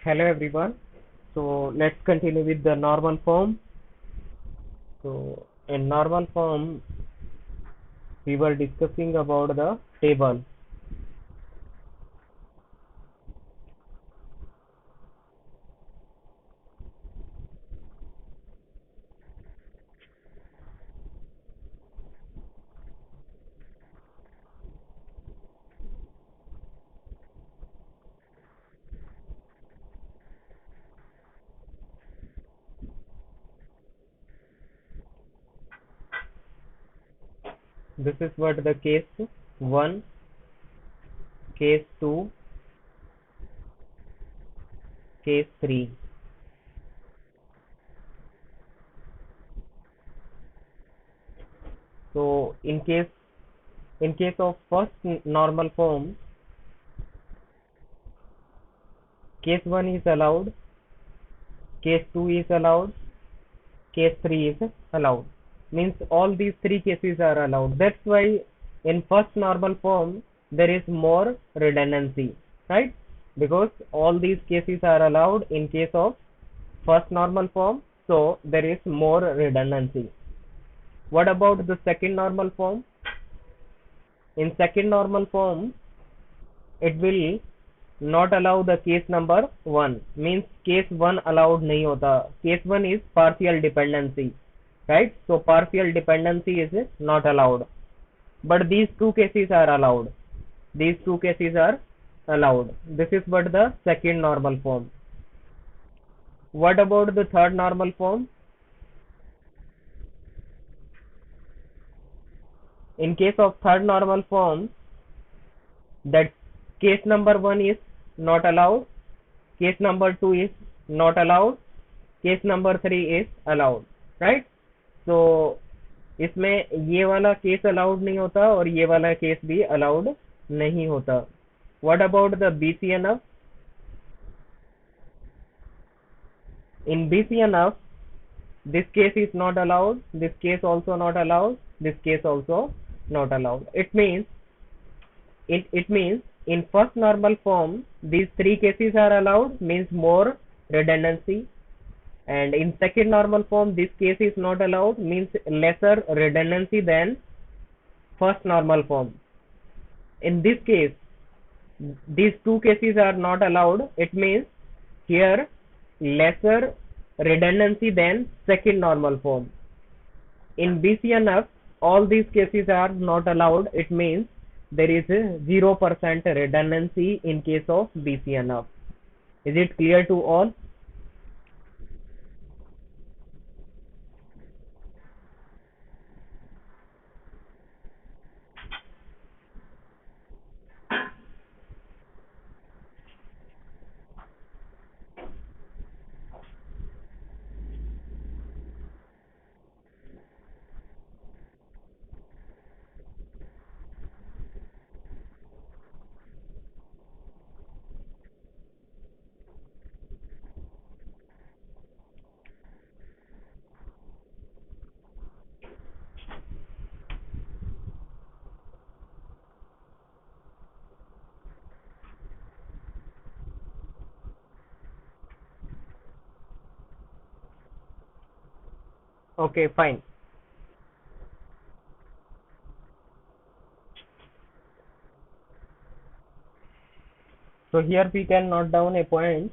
Hello everyone. So let's continue with the normal form. So in normal form, we were discussing about the table. This is what the case 1, case 2, case 3. So in case of first normal form, case 1 is allowed, case 2 is allowed, case 3 is allowed. Means all these three cases are allowed. That's why in first normal form there is more redundancy, right? Because all these cases are allowed in case of first normal form, so there is more redundancy. What about the second normal form? In second normal form, it will not allow the case number 1, means case 1 allowed nahi hota. Case 1 is partial dependency, right? So partial dependency is not allowed, but these two cases are allowed. These two cases are allowed. This is what the second normal form. What about the third normal form? In case of third normal form, that case number 1 is not allowed, case number 2 is not allowed, case number 3 is allowed, right? So इसमें ये वाला case allowed नहीं होता और ये वाला case भी allowed नहीं होता. What about the BCNF? In BCNF, this case is not allowed, this case also not allowed, this case also not allowed. It means in first normal form these three cases are allowed, means more redundancy, and in second normal form this case is not allowed, means lesser redundancy than first normal form. In this case these two cases are not allowed, it means here lesser redundancy than second normal form. In BCNF all these cases are not allowed, it means there is a 0% redundancy in case of BCNF. Is it clear to all? Okay, fine. So here we can note down a point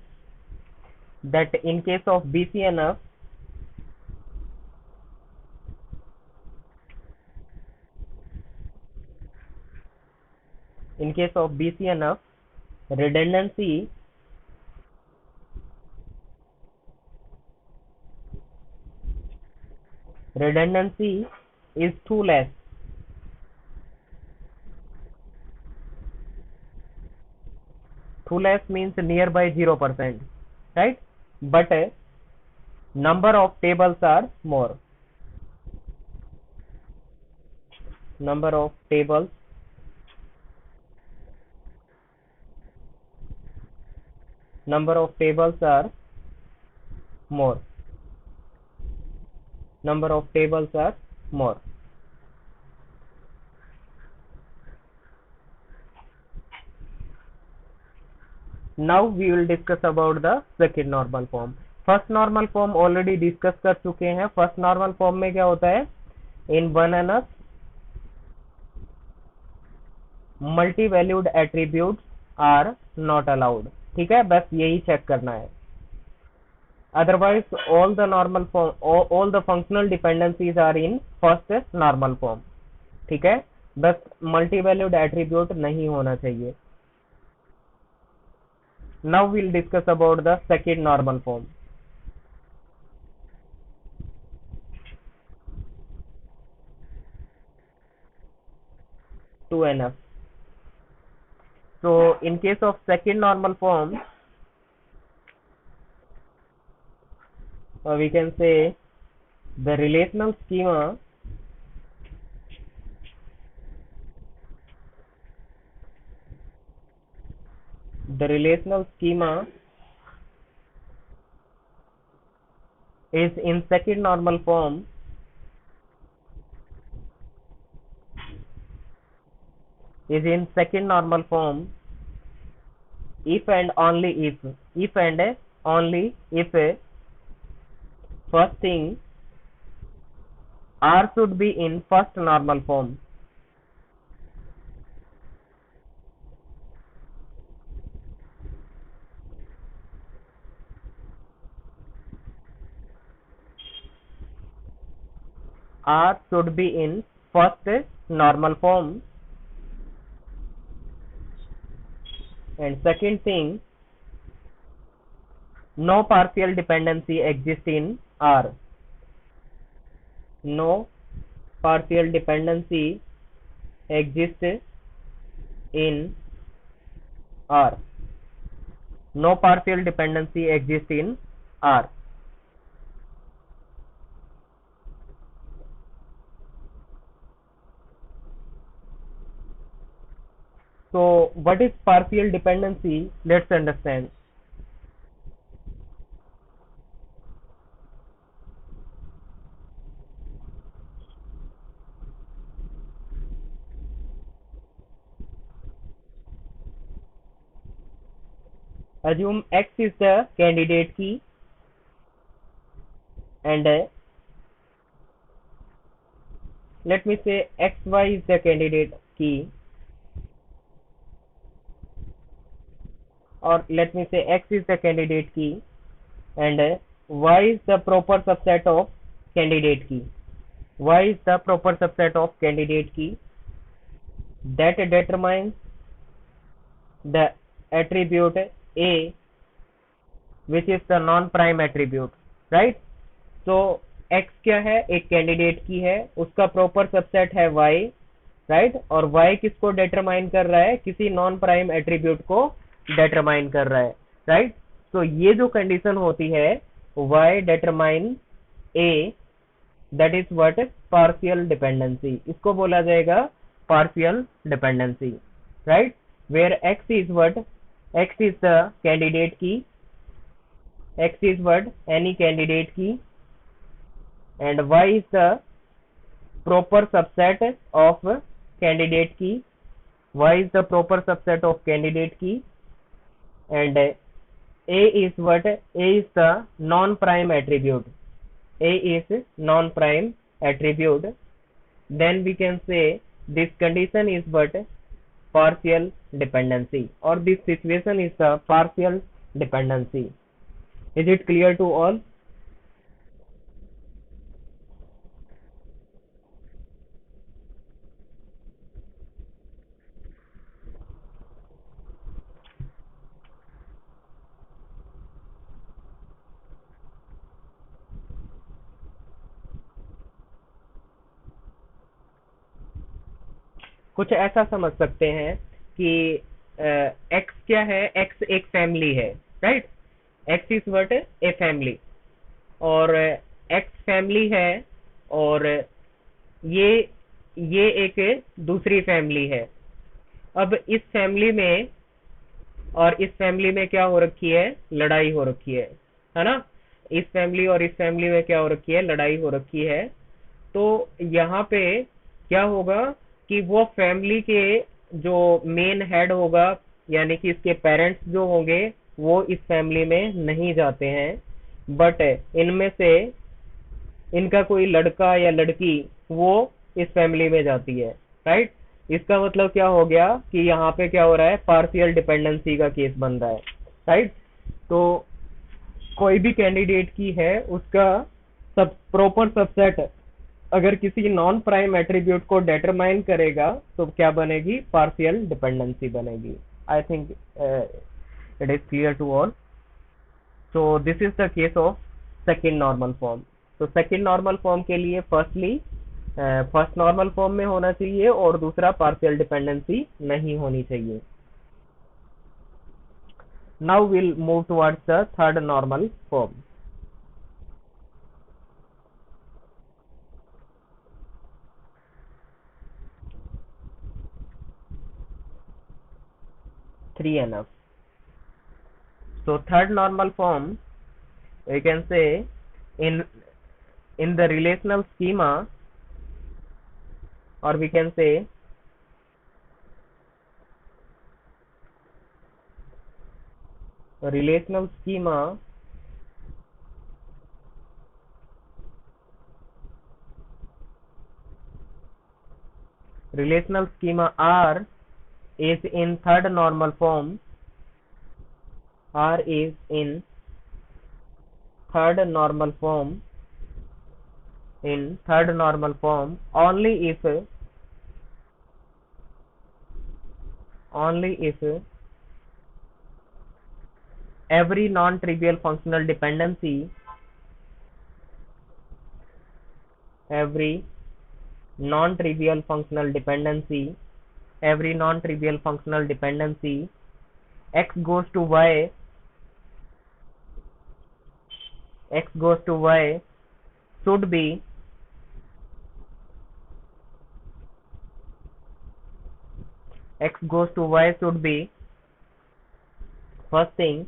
that in case of BCNF, in case of BCNF, redundancy is too less. Too less means nearby 0%, right? But number of tables are more. Number of tables are more. Number of tables are more. Now we will discuss about the second normal form. First normal form already discuss कर चुके हैं। First normal form में क्या होता है, in 1NF multi valued attributes are not allowed. ठीक है, बस यही चेक करना है। Otherwise all the normal form, all the functional dependencies are in first normal form. ठीक है, बस मल्टी वैल्यूड एट्रीब्यूट नहीं होना चाहिए। Now we'll discuss about the second normal form. Two NF। So in case of second normal form, we can say the relational schema is in second normal form if and only if first thing R should be in first normal form। R should be in first normal form, and second thing, no partial dependency exists in R। No partial dependency exists in R। No partial dependency exists in R। So what is partial dependency? Let's understand। Assume X is the candidate key and let me say XY is the candidate key, or let me say X is the candidate key and Y is the proper subset of candidate key। Y is the proper subset of candidate key that determines the attribute A, which is the non-prime attribute, right? So X क्या है, एक candidate की है, उसका proper subset है Y, right? और Y किसको determine कर रहा है, किसी नॉन प्राइम एट्रीब्यूट को डिटरमाइन कर रहा है, राइट? तो ये जो कंडीशन होती है Y determine A, that is what, partial dependency. इसको बोला जाएगा partial dependency, right? Where X is what, X is the candidate key, X is what, any candidate key, and Y is the proper subset of candidate key। Y is the proper subset of candidate key, and A is what, A is the non-prime attribute। A is non-prime attribute। Then we can say this condition is what, partial dependency, or this situation is the partial dependency। Is it clear to all? कुछ ऐसा समझ सकते हैं कि X क्या है, X एक family है, right? X is what, a family, और X फैमिली है, और ये एक दूसरी फैमिली है। अब इस फैमिली में और इस फैमिली में क्या हो रखी है, लड़ाई हो रखी है ना? इस फैमिली और इस फैमिली में क्या हो रखी है, लड़ाई हो रखी है। तो यहाँ पे क्या होगा कि वो फैमिली के जो मेन हेड होगा, यानी कि इसके पेरेंट्स जो होंगे वो इस फैमिली में नहीं जाते हैं, बट इनमें से इनका कोई लड़का या लड़की वो इस फैमिली में जाती है, राइट। इसका मतलब क्या हो गया कि यहाँ पे क्या हो रहा है, पार्शियल डिपेंडेंसी का केस बन रहा है, राइट। तो कोई भी कैंडिडेट की है उसका सब प्रॉपर सबसेट अगर किसी नॉन प्राइम एट्रीब्यूट को डिटरमाइन करेगा तो क्या बनेगी, पार्शियल डिपेंडेंसी बनेगी। I think it is clear to all. So this is the case of second normal form. तो सेकेंड नॉर्मल फॉर्म के लिए फर्स्टली फर्स्ट नॉर्मल फॉर्म में होना चाहिए और दूसरा पार्शियल डिपेंडेंसी नहीं होनी चाहिए। Now will move towards the third normal form. Three enough. So third normal form, we can say in the relational schema, or we can say relational schema R is in third normal form. R is in third normal form only if every non-trivial functional dependency every non-trivial functional dependency x goes to y should be first thing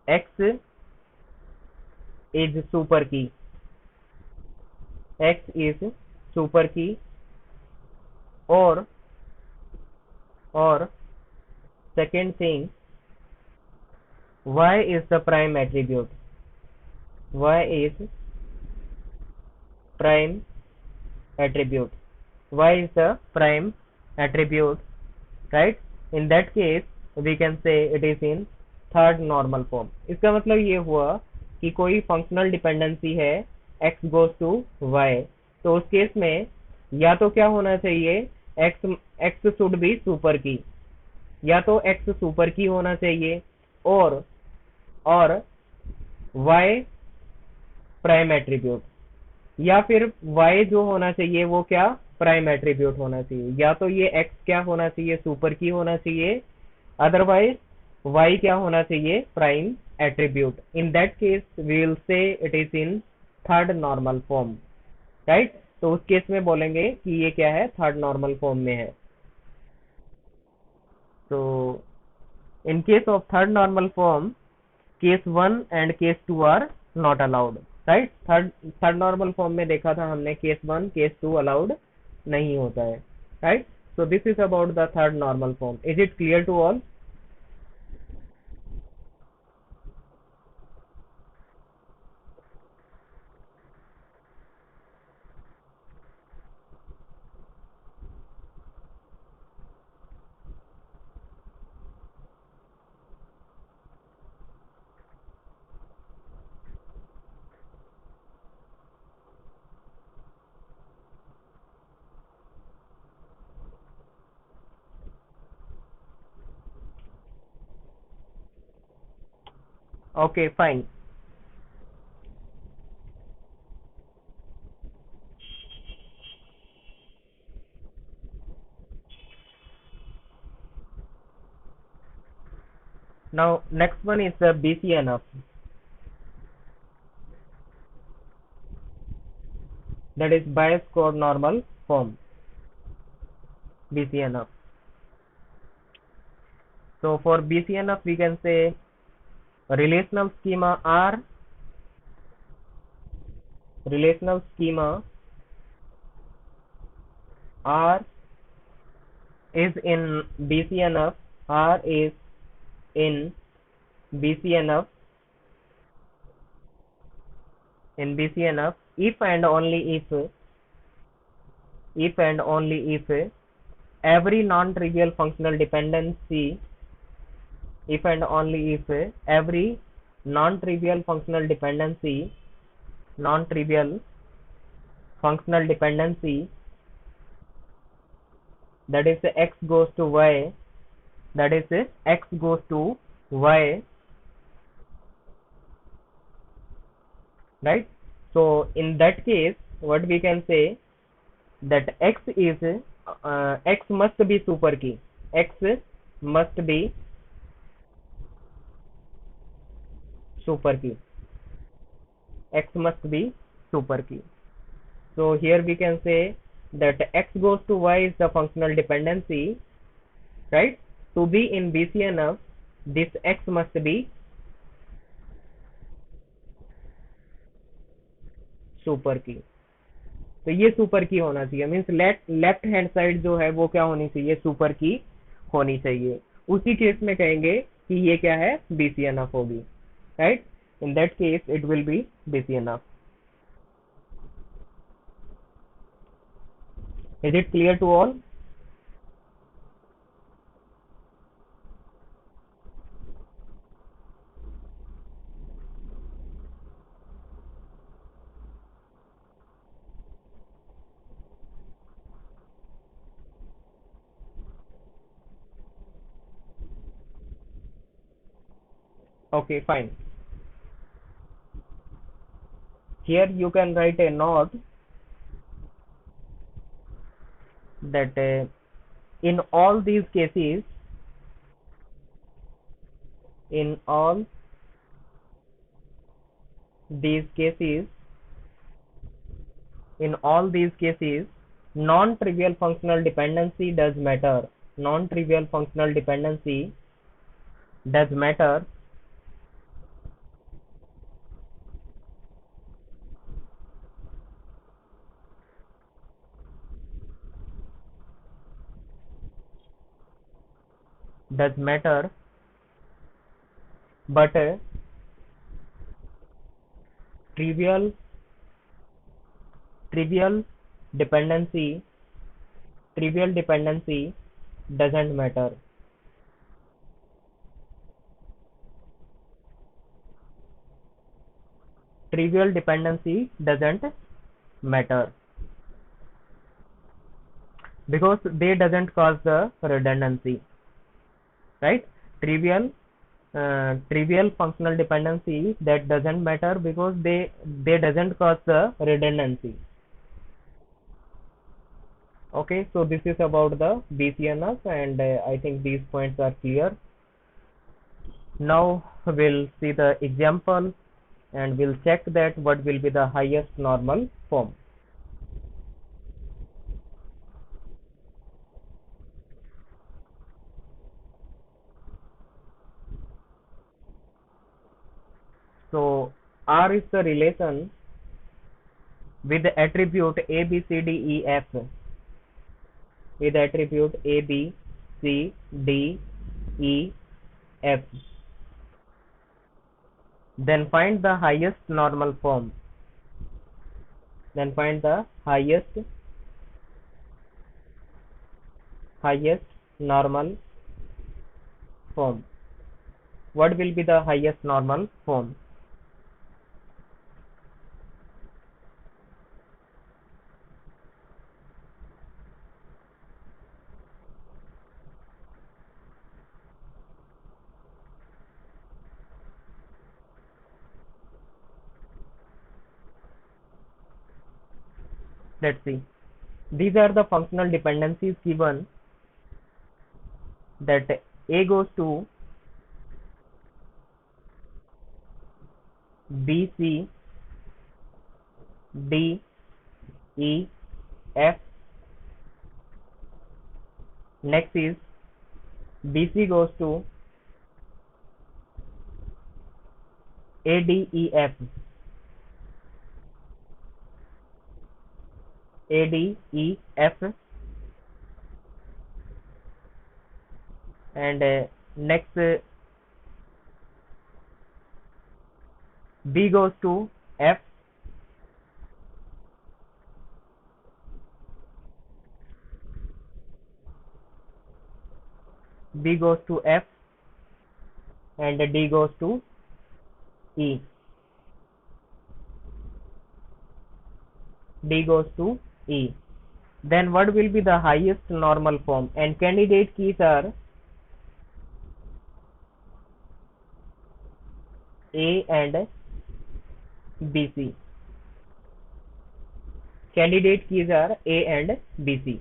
x is super key, or second thing y is the prime attribute, y is the prime attribute, right। in that case we can say it is in third normal form. इसका मतलब ये हुआ कि कोई functional dependency है x goes to y, तो उस case में या तो क्या होना चाहिए, x शुड बी सुपर की, या तो x सुपर की होना चाहिए और y प्राइम एट्रीब्यूट, या फिर y जो होना चाहिए वो क्या, प्राइम एट्रीब्यूट होना चाहिए। या तो ये x क्या होना चाहिए, सुपर की होना चाहिए, अदरवाइज y क्या होना चाहिए, prime attribute. In that case we will say it is in third normal form, right. तो उस केस में बोलेंगे कि ये क्या है, थर्ड नॉर्मल फॉर्म में है। तो in case of third normal form case 1 and case 2 are not allowed, right. Third normal form में देखा था हमने केस 1 केस 2 अलाउड नहीं होता है, right. So this is about the third normal form. Is it clear to all? Okay, fine. Now next one is the BCNF, that is bias core normal form, BCNF. So for BCNF we can say relational schema R R is in BCNF, R is in BCNF, if and only if every non-trivial functional dependency, if and only if every non-trivial functional dependency that is x goes to y, right? So in that case, what we can say, that x must be super key. X must be super key. X must be super key. So here we can say that x goes to y is the functional dependency, right? To be in BCNF, this x must be super की. तो ये super की होना चाहिए, means left hand side जो है वो क्या होनी चाहिए, सुपर की होनी चाहिए. उसी केस में कहेंगे कि ये क्या है, BCNF होगी, right. In that case it will be BCNF. Is it clear to all? Okay, fine. Here you can write a note that in all these cases, in all these cases, non-trivial functional dependency does matter. Non-trivial functional dependency does matter. Does matter, but trivial dependency doesn't matter. Trivial dependency doesn't matter because they doesn't cause the redundancy, right? Trivial functional dependency that doesn't matter because they doesn't cause the redundancy. Okay, so this is about the BCNF, and I think these points are clear. Now we'll see the example and we'll check that what will be the highest normal form. So R is the relation with the attribute A, B, C, D, E, F. With attribute A, B, C, D, E, F. Then find the highest normal form. Then find the highest normal form. What will be the highest normal form? Let's see. These are the functional dependencies given, that A goes to B, C, D, E, F. Next is BC goes to A, D, E, F. A, D, E, F. and next B goes to F, B goes to F, and D goes to E, D goes to E. Then what will be the highest normal form? And candidate keys are A and BC. Candidate keys are A and BC.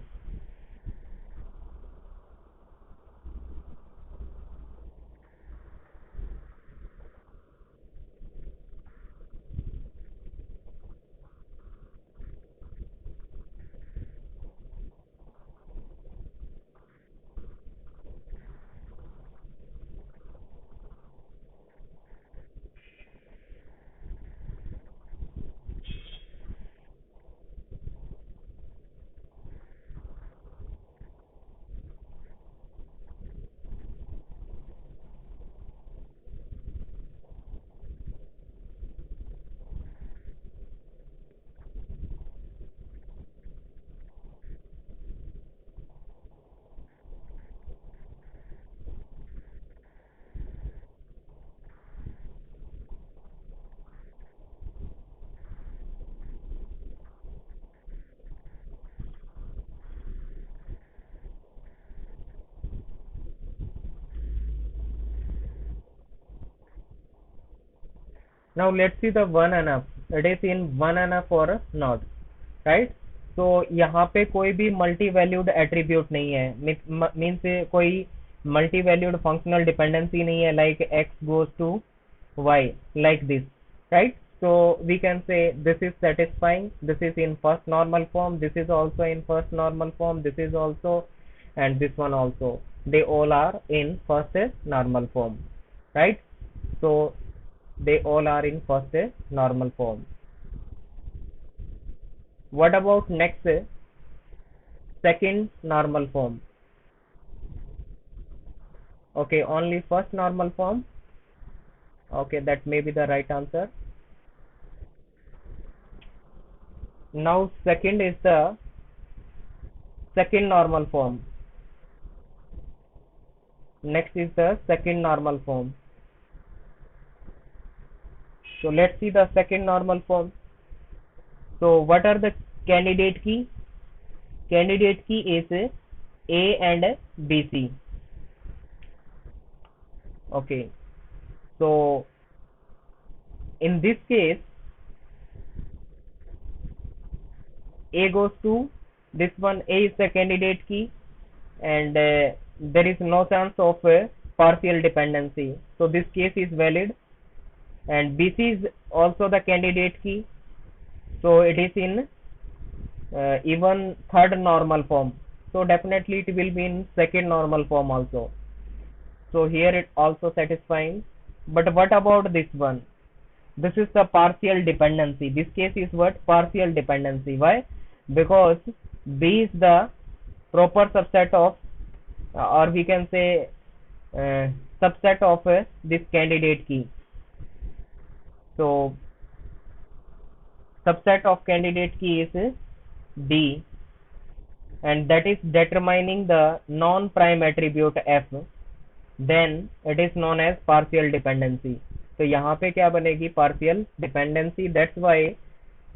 Now let's see the one enough. It is in one enough or not, right? So यहाँ पे कोई भी multi valued attribute नहीं है, means कोई multi valued functional dependency नहीं है, like x goes to y like this, right? So we can say this is satisfying, this is in first normal form, this is also in first normal form, this is also, and this one also, they all are in first normal form, right? So they all are in first normal form. What about next second normal form? Okay, only first normal form. Okay, that may be the right answer. Now second is the second normal form. Next is the second normal form. So let's see the second normal form. So what are the candidate key? Candidate key is A and BC. Okay, so in this case A goes to this one. A is the candidate key, and there is no chance of partial dependency, so this case is valid. And BC is also the candidate key, so it is in even third normal form, so definitely it will be in second normal form also, so here it also satisfying. But what about this one? This is the partial dependency. This case is what? Partial dependency. Why? Because B is the proper subset of, or we can say subset of this candidate key. So subset of candidate key is D, and that is determining the non-prime attribute F, then it is known as partial dependency. तो यहाँ पे क्या बनेगी? Partial dependency. That's why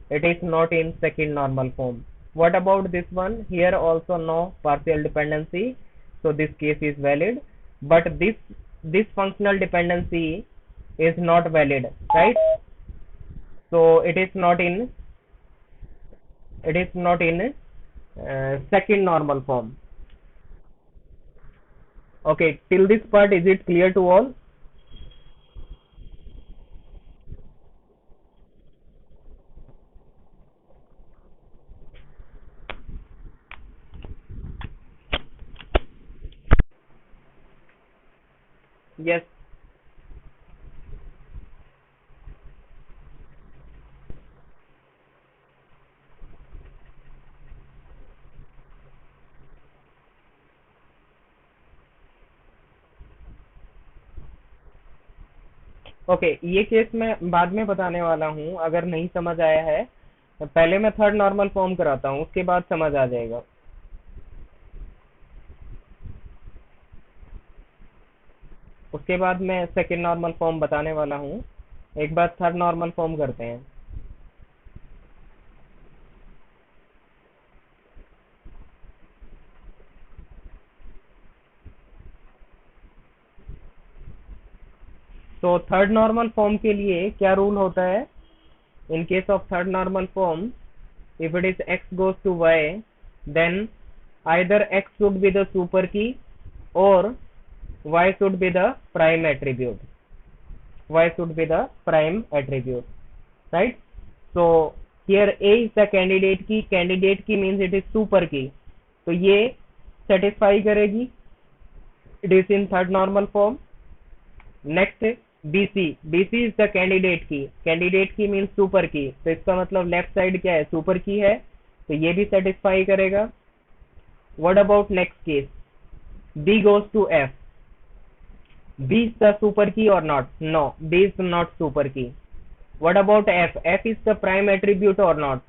it is not in second normal form. What about this one? Here also no partial dependency, so this case is valid. But this functional dependency is not valid, right? So it is not in second normal form. Okay, till this part is it clear to all? Yes. Okay, ये case मैं बाद में बताने वाला हूँ, अगर नहीं समझ आया है तो पहले मैं थर्ड नॉर्मल फॉर्म कराता हूँ, उसके बाद समझ आ जाएगा। उसके बाद मैं सेकंड नॉर्मल फॉर्म बताने वाला हूँ। एक बार थर्ड नॉर्मल फॉर्म करते हैं। तो थर्ड नॉर्मल फॉर्म के लिए क्या रूल होता है? इन case of third normal form, if it is x goes to y, then either x should be the super key or y should be the prime attribute. Y should be the prime attribute, right? So here A is the candidate key. Candidate key means it is super key. तो ये satisfy करेगी, it is in third normal form. Next BC, BC is the candidate key. Candidate key means super key. तो इसका मतलब left side क्या है? Super की है, तो ये भी सेटिस्फाई करेगा। What about next case? B goes to F. B is the super key or not? No, B is not super key. What about F? F is the prime attribute or not?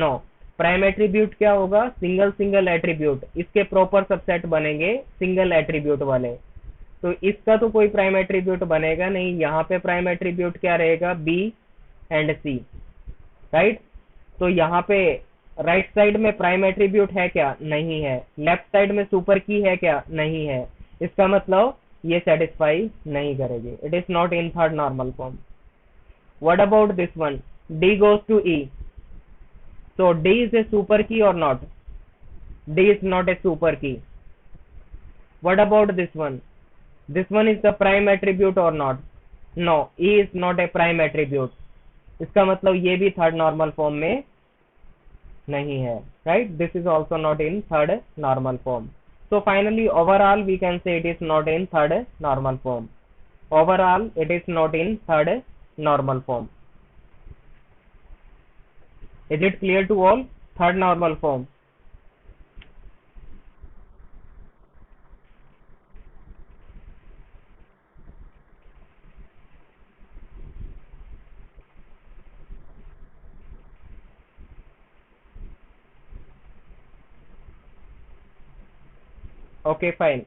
No. Prime attribute क्या होगा? Single single attribute, इसके proper subset बनेंगे single attribute वाले। तो इसका तो कोई prime attribute बनेगा नहीं। यहाँ पे प्राइम एट्रीब्यूट क्या रहेगा? B and C, right? तो यहाँ पे राइट साइड में प्राइम एट्रीब्यूट है क्या? नहीं है। लेफ्ट साइड में सुपर की है क्या? नहीं है। इसका मतलब ये सेटिस्फाई नहीं करेगी, it is not in third normal form. What about this one? D goes to E, so D is a super key or not? D is not a super key. What about this one? This one is the prime attribute or not? No, E is not a prime attribute. इसका मतलब ये भी third normal form में नहीं है, right? This is also not in third normal form. So finally overall we can say it is not in third normal form. Overall it is not in third normal form. Is it clear to all? Third normal form. Okay fine.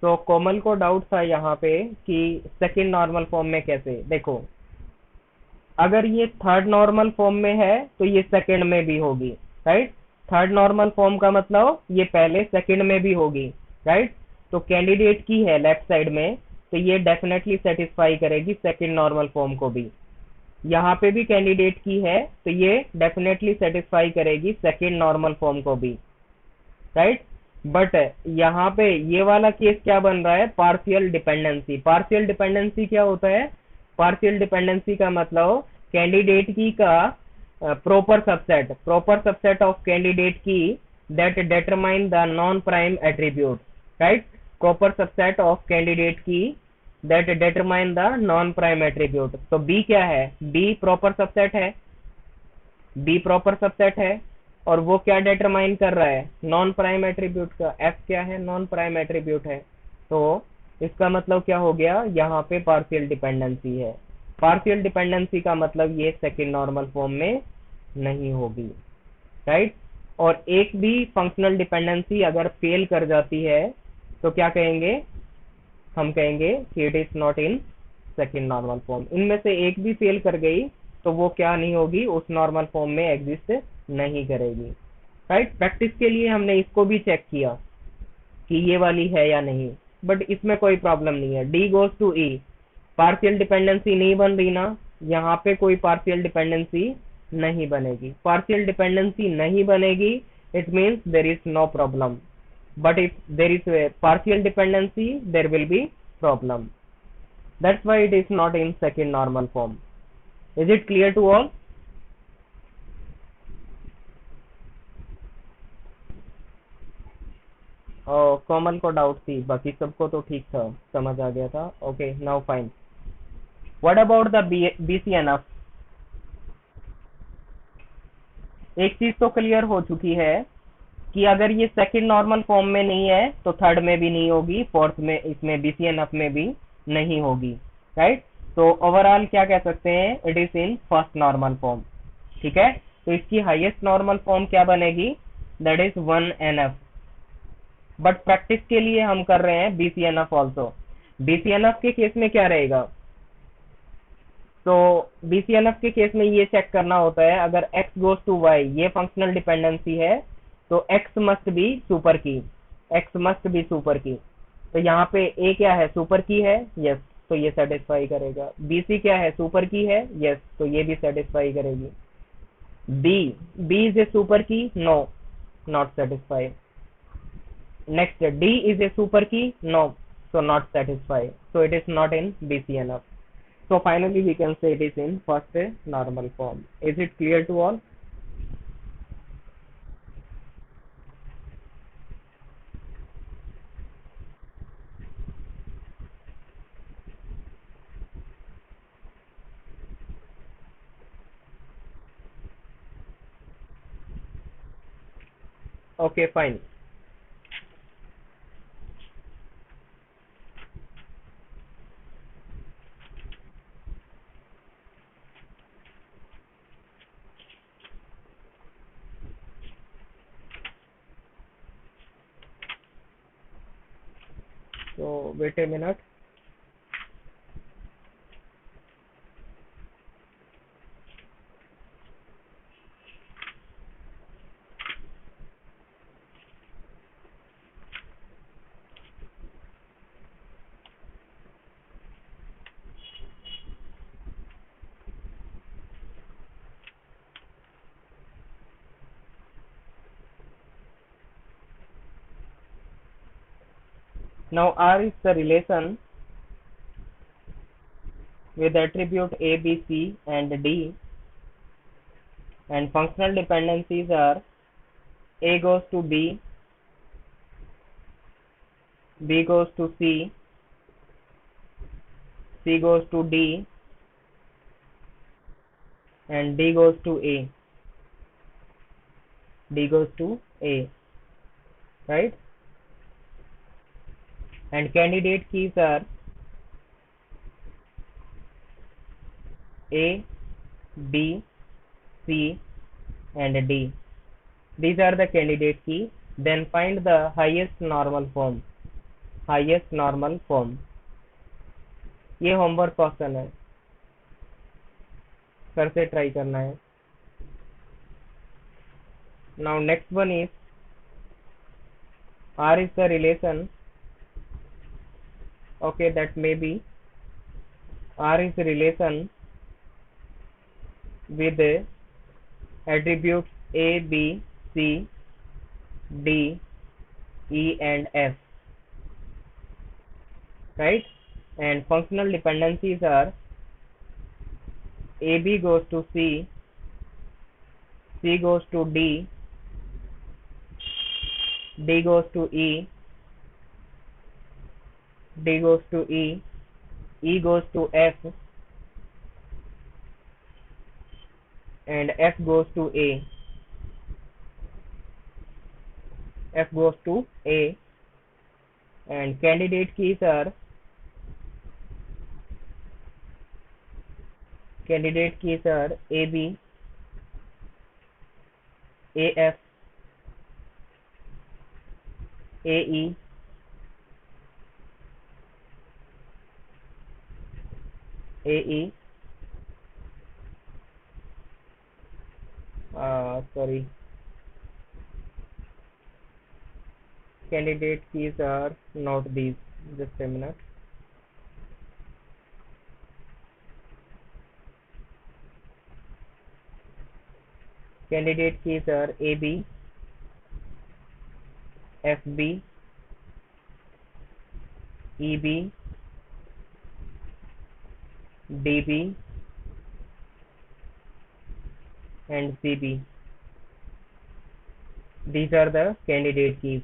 तो कोमल को doubt था यहाँ पे कि second normal form में कैसे। देखो, अगर ये थर्ड नॉर्मल फॉर्म में है तो ये सेकंड में भी होगी, राइट? थर्ड नॉर्मल फॉर्म का मतलब ये पहले सेकंड में भी होगी, राइट? तो कैंडिडेट की है लेफ्ट साइड में, तो ये डेफिनेटली सेटिस्फाई करेगी सेकंड नॉर्मल फॉर्म को भी। यहाँ पे भी कैंडिडेट की है, तो ये डेफिनेटली सेटिस्फाई करेगी सेकंड नॉर्मल फॉर्म को भी, राइट? बट यहाँ पे ये वाला केस क्या बन रहा है? Partial dependency. पार्शियल डिपेंडेंसी क्या होता है? पार्शियल डिपेंडेंसी का मतलब कैंडिडेट की का proper subset of candidate key that determine the non prime attribute, right? Proper subset of candidate key that determine the non prime attribute. तो B क्या है? B proper subset है, B proper subset है, और वो क्या determine कर रहा है? नॉन प्राइम एट्रीब्यूट का। एफ क्या है? नॉन प्राइम एट्रीब्यूट है। तो इसका मतलब क्या हो गया? यहाँ पे पार्शियल डिपेंडेंसी है। पार्शियल डिपेंडेंसी का मतलब ये सेकंड नॉर्मल फॉर्म में नहीं होगी, राइट? और एक भी फंक्शनल डिपेंडेंसी अगर फेल कर जाती है तो क्या कहेंगे? हम कहेंगे कि it is not in second normal form. इनमें से एक भी फेल कर गई तो वो क्या नहीं होगी? उस नॉर्मल फॉर्म में एग्जिस्ट नहीं करेगी, राइट? प्रैक्टिस के लिए हमने इसको भी चेक किया कि ये वाली है या नहीं, बट इसमें कोई प्रॉब्लम नहीं है। D goes to E, partial dependency नहीं बन रही ना, यहाँ पे कोई पार्शियल डिपेंडेंसी नहीं बनेगी। पार्शियल डिपेंडेंसी नहीं बनेगी, it means there is no problem, but if there is a partial dependency there will be problem. That's why it is not in second normal form. Is it clear to all? कोमल को doubt थी, बाकी सबको तो ठीक था, समझ आ गया था। Okay, now fine. What about the BCNF? एक चीज तो क्लियर हो चुकी है कि अगर ये सेकंड नॉर्मल फॉर्म में नहीं है तो थर्ड में भी नहीं होगी, फोर्थ में, इसमें BCNF में भी नहीं होगी, राइट? तो ओवरऑल क्या कह सकते हैं, it is in first normal form. ठीक है, तो इसकी हाईएस्ट नॉर्मल फॉर्म क्या बनेगी, that is 1NF। But practice के लिए हम कर रहे हैं BCNF ऑल्सो। BCNF के केस में क्या रहेगा, तो BCNF के केस में ये चेक करना होता है, अगर x गोज टू y ये फंक्शनल डिपेंडेंसी है तो x मस्ट बी सुपर की, x मस्ट बी सुपर की। तो यहाँ पे a क्या है, सुपर की है, यस, तो ये सेटिस्फाई करेगा। BC क्या है, सुपर की है, यस, तो ये भी सेटिस्फाई करेगी। B is a super key, no, not satisfy. Next D is a super key, no, so not satisfied, so it is not in BCNF. So finally we can say it is in first normal form. Is it clear to all? Okay, fine. So wait a minute. Now R is the relation with attribute A, B, C and D, and functional dependencies are A goes to B, B goes to C, C goes to D and D goes to A, D goes to A, right? And candidate keys are A, B, C and D. These are the candidate key. Then find the highest normal form. Highest normal form. ये homework question है, फिर से try करना है। Now next one is R is the relation. Okay, that may be R is the relation with attributes A, B, C, D, E and F, right? And functional dependencies are AB goes to C, C goes to D, D goes to E, D goes to E, E goes to F and F goes to A, F goes to A, and candidate keys are AB, AF, AE, AE, sorry, candidate keys are not these, just a minute. Candidate keys are AB, FB, EB, DB and CB. These are the candidate keys,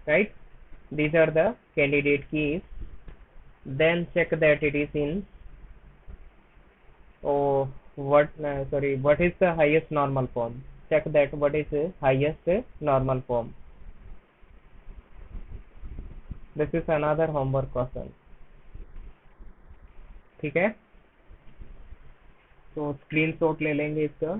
right? These are the candidate keys. Then check that it is in, oh, what is the highest normal form. Check that what is the highest normal form. This is another homework question. ठीक है, तो screenshot ले लेंगे इसका।